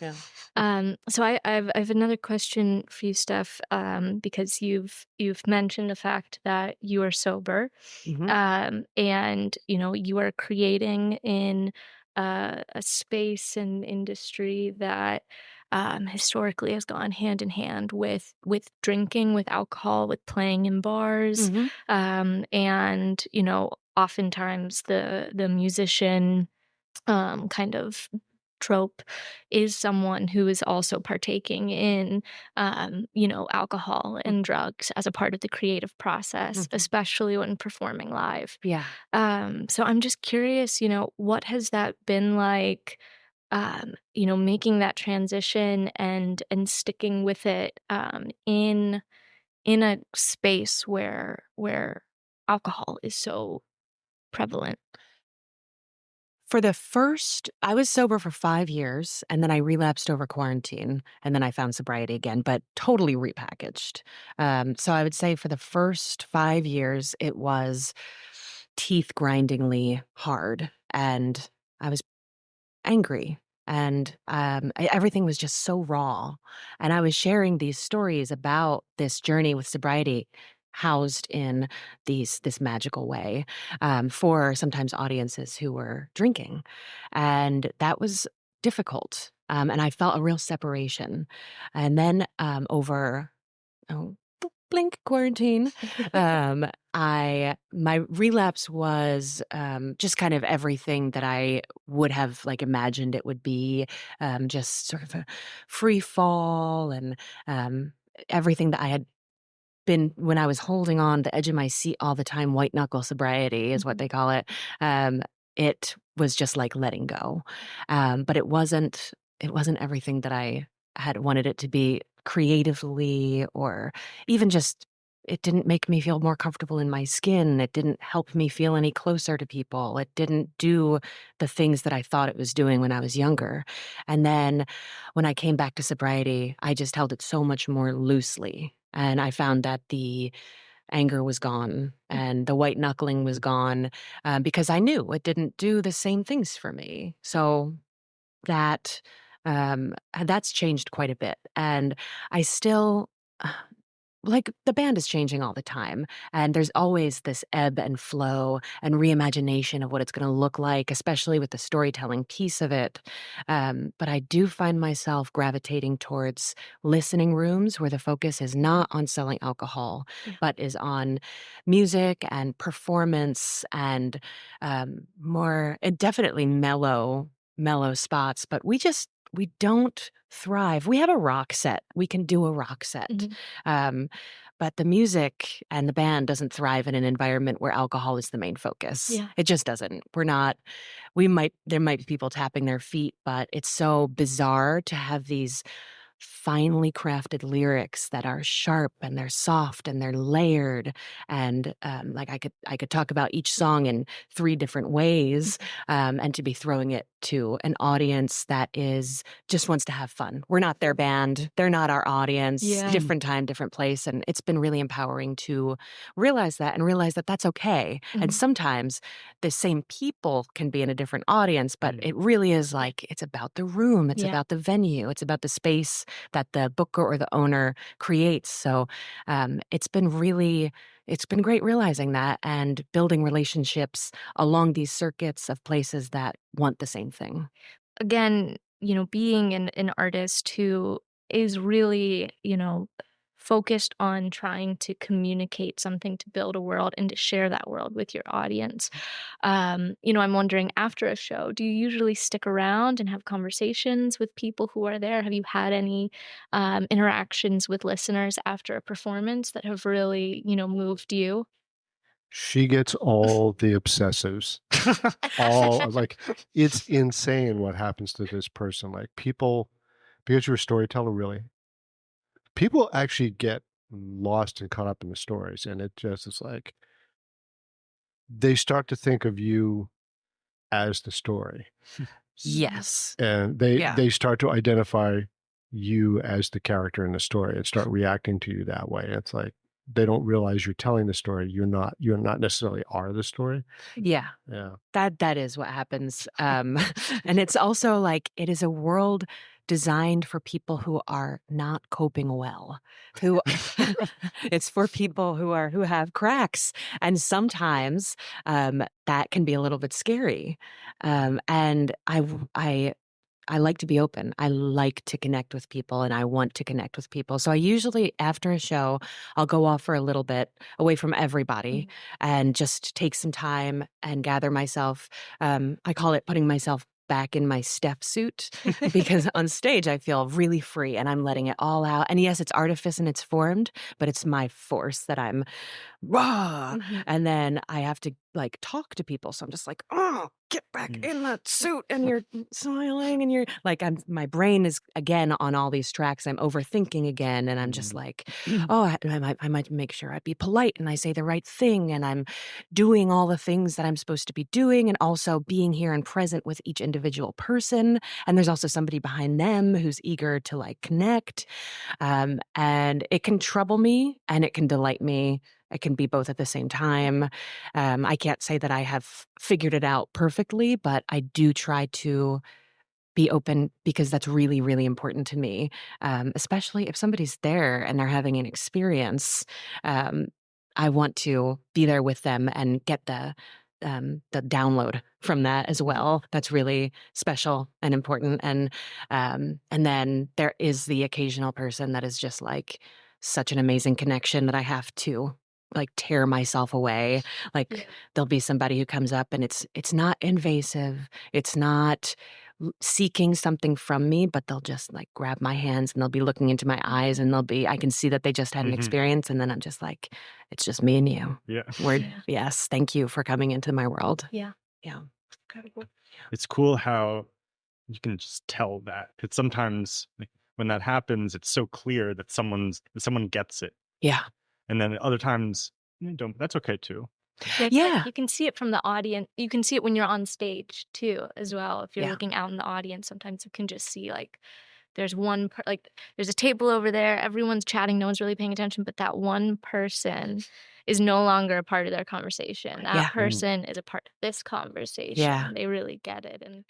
Yeah. So I have another question for you, Steph, because you've mentioned the fact that you are sober, Hmm. and you are creating in a space and industry that historically has gone hand in hand with drinking, with alcohol, with playing in bars, Hmm. and oftentimes the musician kind of trope is someone who is also partaking in, alcohol and drugs as a part of the creative process, Hmm. especially when performing live. Yeah. So I'm just curious, what has that been like? Making that transition and sticking with it in a space where alcohol is so prevalent. I was sober for 5 years and then I relapsed over quarantine and then I found sobriety again, but totally repackaged. So I would say for the first 5 years, it was teeth grindingly hard and I was angry. And everything was just so raw. And I was sharing these stories about this journey with sobriety housed in this magical way for sometimes audiences who were drinking. And that was difficult. And I felt a real separation. And then over oh, blink quarantine. I my relapse was just kind of everything that I would have like imagined it would be, just sort of a free fall and um, everything that I had been when I was holding on the edge of my seat all the time. White knuckle sobriety is what Mhm. they call it. Um, it was just like letting go, but it wasn't. It wasn't everything that I had wanted it to be creatively, or even just. It didn't make me feel more comfortable in my skin. It didn't help me feel any closer to people. It didn't do the things that I thought it was doing when I was younger. And then when I came back to sobriety, I just held it so much more loosely. And I found that the anger was gone and the white knuckling was gone because I knew it didn't do the same things for me. So that that's changed quite a bit. And I still like the band is changing all the time and there's always this ebb and flow and reimagination of what it's going to look like, especially with the storytelling piece of it. But I do find myself gravitating towards listening rooms where the focus is not on selling alcohol Yeah. but is on music and performance and more definitely mellow spots. But we don't thrive. We have a rock set. We can do a rock set. Mhm. Um, but the music and the band doesn't thrive in an environment where alcohol is the main focus. Yeah. It just doesn't. There might be people tapping their feet, but it's so bizarre to have these finely crafted lyrics that are sharp and they're soft and they're layered and like I could talk about each song in three different ways, and to be throwing it to an audience that is just wants to have fun. We're not their band, they're not our audience. Yeah. Different time, different place, and it's been really empowering to realize that and realize that that's okay. And Mhm. sometimes the same people can be in a different audience, but it really is like it's about the room, it's Yeah. about the venue, it's about the space that the booker or the owner creates. So it's been great realizing that and building relationships along these circuits of places that want the same thing. Again, being an artist who is really, focused on trying to communicate something to build a world and to share that world with your audience. I'm wondering after a show, do you usually stick around and have conversations with people who are there? Have you had any interactions with listeners after a performance that have really, moved you? She gets all the obsessives. All like it's insane what happens to this person. Like people, because you're a storyteller, really, people actually get lost and caught up in the stories, and it just is like they start to think of you as the story, Mhm. Yes. and they Yeah. they start to identify you as the character in the story and start reacting to you that way. It's like they don't realize you're telling the story. You're not necessarily are the story. Yeah. Yeah. That is what happens. And it's also like it is a world designed for people who are not coping well, who it's for people who have cracks, and sometimes that can be a little bit scary. And I like to be open. I like to connect with people, and I want to connect with people. So I usually, after a show, I'll go off for a little bit away from everybody and just take some time and gather myself. I call it putting myself back in my step suit because on stage I feel really free and I'm letting it all out. And yes, it's artifice and it's formed, but it's my force that I'm raw. And then I have to like talk to people. So I'm just like, oh, get back in that suit, and you're smiling and you're like, my brain is again on all these tracks. I'm overthinking again. And I'm just like, oh, I might make sure I be polite and I say the right thing. And I'm doing all the things that I'm supposed to be doing, and also being here and present with each individual person. And there's also somebody behind them who's eager to like connect. And it can trouble me and it can delight me. It can be both at the same time. I can't say that I have figured it out perfectly, but I do try to be open because that's really, really important to me, especially if somebody's there and they're having an experience. Um, I want to be there with them and get the download from that as well. That's really special and important. And then there is the occasional person that is just like such an amazing connection that I have to like tear myself away. Like there'll be somebody who comes up and it's not invasive. It's not seeking something from me, but they'll just like grab my hands and they'll be looking into my eyes, and I can see that they just had an experience. And then I'm just like, it's just me and you. Yes. Thank you for coming into my world. Yeah. It's cool how you can just tell that. It's sometimes like, when that happens, it's so clear that someone gets it. Yeah. And then other times, don't. That's okay too. Yeah, like you can see it from the audience. You can see it when you're on stage too, as well. If you're looking out in the audience, sometimes you can just see like there's there's a table over there. Everyone's chatting. No one's really paying attention, but that one person is no longer a part of their conversation. That person is a part of this conversation. They really get it, and